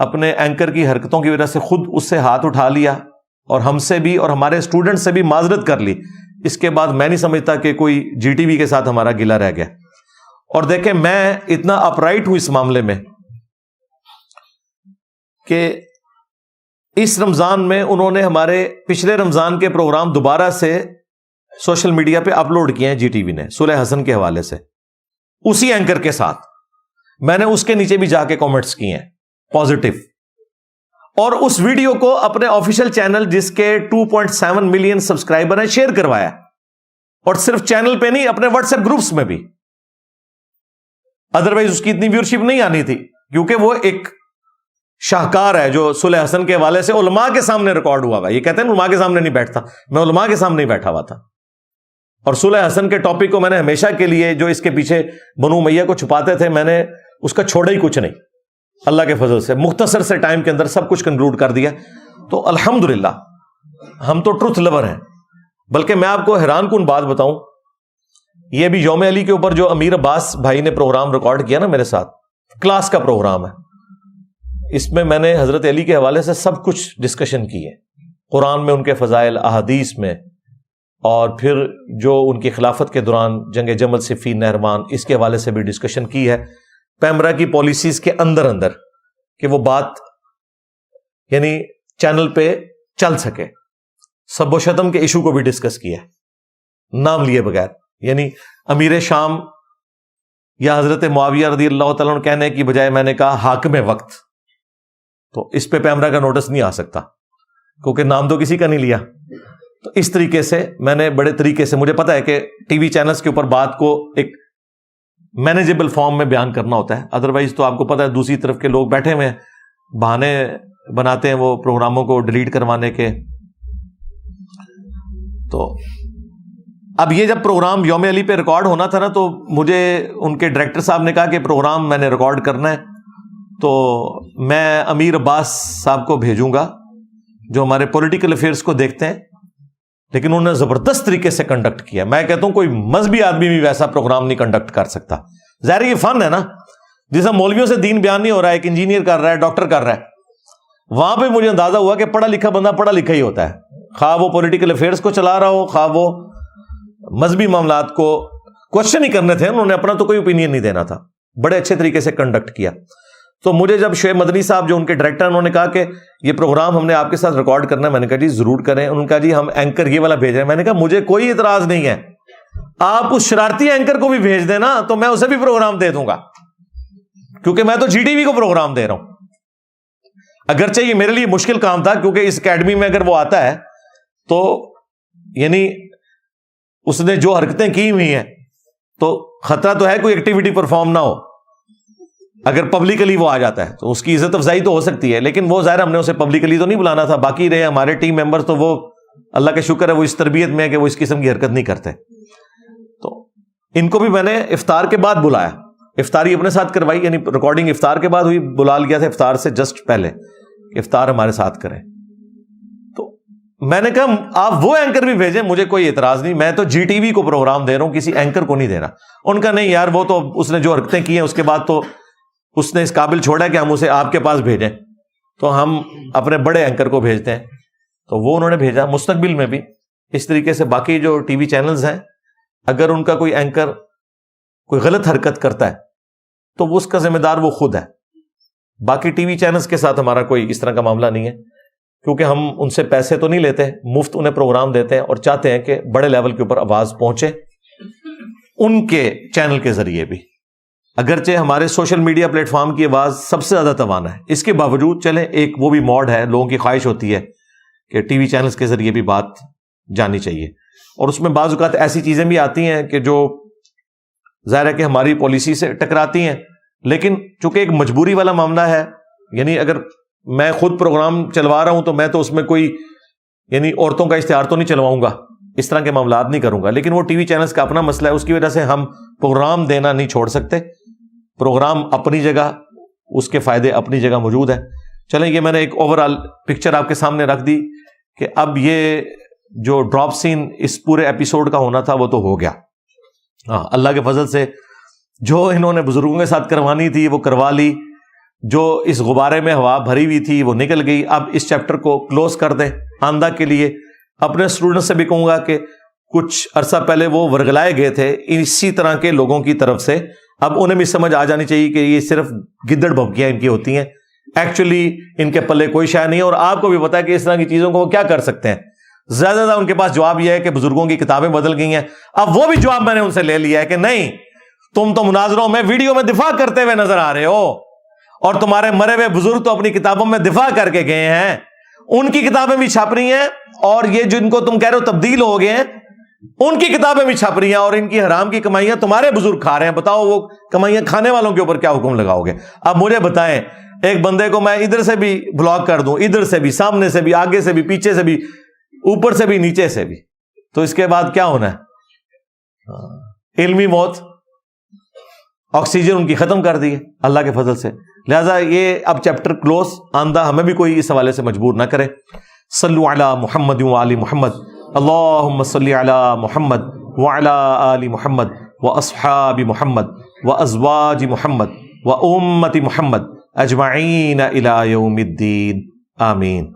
اپنے اینکر کی حرکتوں کی وجہ سے خود اس سے ہاتھ اٹھا لیا اور ہم سے بھی اور ہمارے اسٹوڈنٹ سے بھی معذرت کر لی. اس کے بعد میں نہیں سمجھتا کہ کوئی جی ٹی وی کے ساتھ ہمارا گلہ رہ گیا. اور دیکھیں میں اتنا اپرائٹ ہوں اس معاملے میں کہ اس رمضان میں انہوں نے ہمارے پچھلے رمضان کے پروگرام دوبارہ سے سوشل میڈیا پہ اپلوڈ کیے ہیں جی ٹی وی نے صلح حسن کے حوالے سے, اسی اینکر کے ساتھ. میں نے اس کے نیچے بھی جا کے کامنٹس کیے ہیں پازیٹو, اور اس ویڈیو کو اپنے آفیشیل چینل جس کے 2.7 ملین سبسکرائبر ہیں شیئر کروایا, اور صرف چینل پہ نہیں اپنے واٹس ایپ گروپس میں بھی. ادروائز اس کی اتنی ویورشپ نہیں آنی تھی, کیونکہ وہ ایک شاہکار ہے جو صلح حسن کے حوالے سے علماء کے سامنے ریکارڈ ہوا ہوا. یہ کہتے ہیں علماء کے سامنے نہیں بیٹھتا, میں علماء کے سامنے ہی بیٹھا ہوا تھا. اور صلح حسن کے ٹاپک کو میں نے ہمیشہ کے لیے جو اس کے پیچھے بنو امیہ کو چھپاتے تھے, میں نے اس کا چھوڑا ہی کچھ نہیں. اللہ کے فضل سے مختصر سے ٹائم کے اندر سب کچھ کنکلوڈ کر دیا. تو الحمدللہ ہم تو ٹروتھ لور ہیں. بلکہ میں آپ کو حیران کن بات بتاؤں, یہ بھی یوم علی کے اوپر جو امیر عباس بھائی نے پروگرام ریکارڈ کیا نا میرے ساتھ, کلاس کا پروگرام ہے. اس میں میں نے حضرت علی کے حوالے سے سب کچھ ڈسکشن کی ہے, قرآن میں ان کے فضائل, احادیث میں, اور پھر جو ان کی خلافت کے دوران جنگ جمل صفین نہروان, اس کے حوالے سے بھی ڈسکشن کی ہے. پیمرا کی پالیسیز کے اندر کہ وہ بات یعنی چینل پہ چل سکے. سب و شتم کے ایشو کو بھی ڈسکس کیا نام لیے بغیر, یعنی امیر شام یا حضرت معاویہ رضی اللہ تعالیٰ عنہ کہنے کی بجائے میں نے کہا حاکم وقت. تو اس پہ پیمرا کا نوٹس نہیں آ سکتا کیونکہ نام تو کسی کا نہیں لیا. تو اس طریقے سے میں نے بڑے طریقے سے, مجھے پتا ہے کہ ٹی وی چینلز کے اوپر بات کو ایک مینیجیبل فارم میں بیان کرنا ہوتا ہے, ادروائز تو آپ کو پتا ہے دوسری طرف کے لوگ بیٹھے ہوئے ہیں, بہانے بناتے ہیں وہ پروگراموں کو ڈیلیٹ کروانے کے. تو اب یہ جب پروگرام یوم علی پہ ریکارڈ ہونا تھا نا, تو مجھے ان کے ڈائریکٹر صاحب نے کہا کہ پروگرام میں نے ریکارڈ کرنا ہے, تو میں امیر عباس صاحب کو بھیجوں گا جو ہمارے پولیٹیکل افیئرس کو دیکھتے ہیں. لیکن انہوں نے زبردست طریقے سے کنڈکٹ کیا. میں کہتا ہوں کوئی مذہبی آدمی بھی ویسا پروگرام نہیں کنڈکٹ کر سکتا. ظاہر یہ فن ہے نا, جیسا مولویوں سے دین بیان نہیں ہو رہا ہے, ایک انجینئر کر رہا ہے, ڈاکٹر کر رہا ہے, وہاں پہ مجھے اندازہ ہوا کہ پڑھا لکھا بندہ پڑھا لکھا ہی ہوتا ہے, خواہ وہ پولیٹیکل افیئرس کو چلا رہا ہو, خواہ وہ مذہبی معاملات کو. کوشچن ہی کرنے تھے, انہوں نے اپنا تو کوئی اوپینین نہیں دینا تھا. بڑے اچھے طریقے سے کنڈکٹ کیا. تو مجھے جب شعیب مدنی صاحب جو ان کے ڈائریکٹر, انہوں نے کہا کہ یہ پروگرام ہم نے آپ کے ساتھ ریکارڈ کرنا ہے, میں نے کہا جی ضرور کریں. انہوں نے کہا جی ہم اینکر یہ والا بھیج رہے ہیں. میں نے کہا مجھے کوئی اعتراض نہیں ہے, آپ اس شرارتی اینکر کو بھی بھیج دیں نا, تو میں اسے بھی پروگرام دے دوں گا, کیونکہ میں تو جی ٹی وی کو پروگرام دے رہا ہوں. اگرچہ یہ میرے لیے مشکل کام تھا, کیونکہ اس اکیڈمی میں اگر وہ آتا ہے تو یعنی اس نے جو حرکتیں کی ہوئی ہیں تو خطرہ تو ہے کوئی ایکٹیویٹی پرفارم نہ ہو. اگر پبلکلی وہ آ جاتا ہے تو اس کی عزت افزائی تو ہو سکتی ہے, لیکن وہ ظاہر ہم نے اسے پبلکلی تو نہیں بلانا تھا. باقی رہے ہمارے ٹیم ممبر, تو وہ اللہ کا شکر ہے وہ اس تربیت میں ہے کہ وہ اس قسم کی حرکت نہیں کرتے. تو ان کو بھی میں نے افطار کے بعد بلایا, افطاری اپنے ساتھ کروائی, یعنی ریکارڈنگ افطار کے بعد ہوئی, بلا لیا تھا افطار سے جسٹ پہلے کہ افطار ہمارے ساتھ کریں. تو میں نے کہا آپ وہ اینکر بھی بھیجیں, مجھے کوئی اعتراض نہیں, میں تو جی ٹی وی کو پروگرام دے رہا ہوں, کسی اینکر کو نہیں دے رہا. ان کا نہیں یار, وہ تو اس نے جو حرکتیں کی ہیں اس کے بعد تو اس نے اس قابل چھوڑا کہ ہم اسے آپ کے پاس بھیجیں, تو ہم اپنے بڑے اینکر کو بھیجتے ہیں. تو وہ انہوں نے بھیجا. مستقبل میں بھی اس طریقے سے باقی جو ٹی وی چینلز ہیں, اگر ان کا کوئی اینکر کوئی غلط حرکت کرتا ہے تو وہ اس کا ذمہ دار وہ خود ہے. باقی ٹی وی چینلز کے ساتھ ہمارا کوئی اس طرح کا معاملہ نہیں ہے, کیونکہ ہم ان سے پیسے تو نہیں لیتے, مفت انہیں پروگرام دیتے ہیں, اور چاہتے ہیں کہ بڑے لیول کے اوپر آواز پہنچے ان کے چینل کے ذریعے بھی. اگرچہ ہمارے سوشل میڈیا پلیٹ فارم کی آواز سب سے زیادہ توانا ہے, اس کے باوجود چلیں ایک وہ بھی موڈ ہے, لوگوں کی خواہش ہوتی ہے کہ ٹی وی چینلز کے ذریعے بھی بات جانی چاہیے. اور اس میں بعض اوقات ایسی چیزیں بھی آتی ہیں کہ جو ظاہر ہے کہ ہماری پالیسی سے ٹکراتی ہیں, لیکن چونکہ ایک مجبوری والا معاملہ ہے, یعنی اگر میں خود پروگرام چلوا رہا ہوں تو میں تو اس میں کوئی یعنی عورتوں کا اشتہار تو نہیں چلواؤں گا, اس طرح کے معاملات نہیں کروں گا. لیکن وہ ٹی وی چینلز کا اپنا مسئلہ ہے, اس کی وجہ سے ہم پروگرام دینا نہیں چھوڑ سکتے. پروگرام اپنی جگہ, اس کے فائدے اپنی جگہ موجود ہیں. چلیں یہ میں نے ایک اوور آل پکچر آپ کے سامنے رکھ دی کہ اب یہ جو ڈراپ سین اس پورے ایپیسوڈ کا ہونا تھا وہ تو ہو گیا. ہاں اللہ کے فضل سے جو انہوں نے بزرگوں کے ساتھ کروانی تھی وہ کروا لی. جو اس غبارے میں ہوا بھری ہوئی تھی وہ نکل گئی. اب اس چیپٹر کو کلوز کر دیں آئندہ کے لیے. اپنے اسٹوڈنٹ سے بھی کہوں گا کہ کچھ عرصہ پہلے وہ ورگلائے گئے تھے اسی طرح کے لوگوں کی طرف سے, اب انہیں بھی سمجھ آ جانی چاہیے کہ یہ صرف گدڑ بھونکیاں ان کی ہوتی ہیں, ایکچولی ان کے پلے کوئی شے نہیں ہے. اور آپ کو بھی پتا ہے کہ اس طرح کی چیزوں کو وہ کیا کر سکتے ہیں. زیادہ زیادہ ان کے پاس جواب یہ ہے کہ بزرگوں کی کتابیں بدل گئی ہیں. اب وہ بھی جواب میں نے ان سے لے لیا ہے کہ نہیں, تم تو مناظروں میں ویڈیو میں دفاع کرتے ہوئے نظر آ رہے ہو, اور تمہارے مرے ہوئے بزرگ تو اپنی کتابوں میں دفاع کر کے گئے ہیں, ان کی کتابیں بھی چھپ رہی ہیں, اور یہ جن کو تم کہہ رہے ہو تبدیل ہو گئے ہیں ان کی کتابیں بھی چھپ رہی ہیں, اور ان کی حرام کی کمائیاں تمہارے بزرگ کھا رہے ہیں. بتاؤ وہ کمائیاں کھانے والوں کے اوپر کیا حکم لگاؤ گے؟ اب مجھے بتائیں, ایک بندے کو میں ادھر سے بھی بلاک کر دوں, ادھر سے بھی, سامنے سے بھی, آگے سے بھی, پیچھے سے بھی, اوپر سے بھی, نیچے سے بھی, تو اس کے بعد کیا ہونا ہے؟ علمی موت. آکسیجن ان کی ختم کر دی ہے اللہ کے فضل سے. لہذا یہ اب چیپٹر کلوز, آندہ ہمیں بھی کوئی اس حوالے سے مجبور نہ کرے. صلو علی محمد وعلی محمد, اللہم صلی علی محمد وعلی آل محمد واصحاب محمد وازواج محمد وامت محمد اجمعین الی یوم الدین, آمین.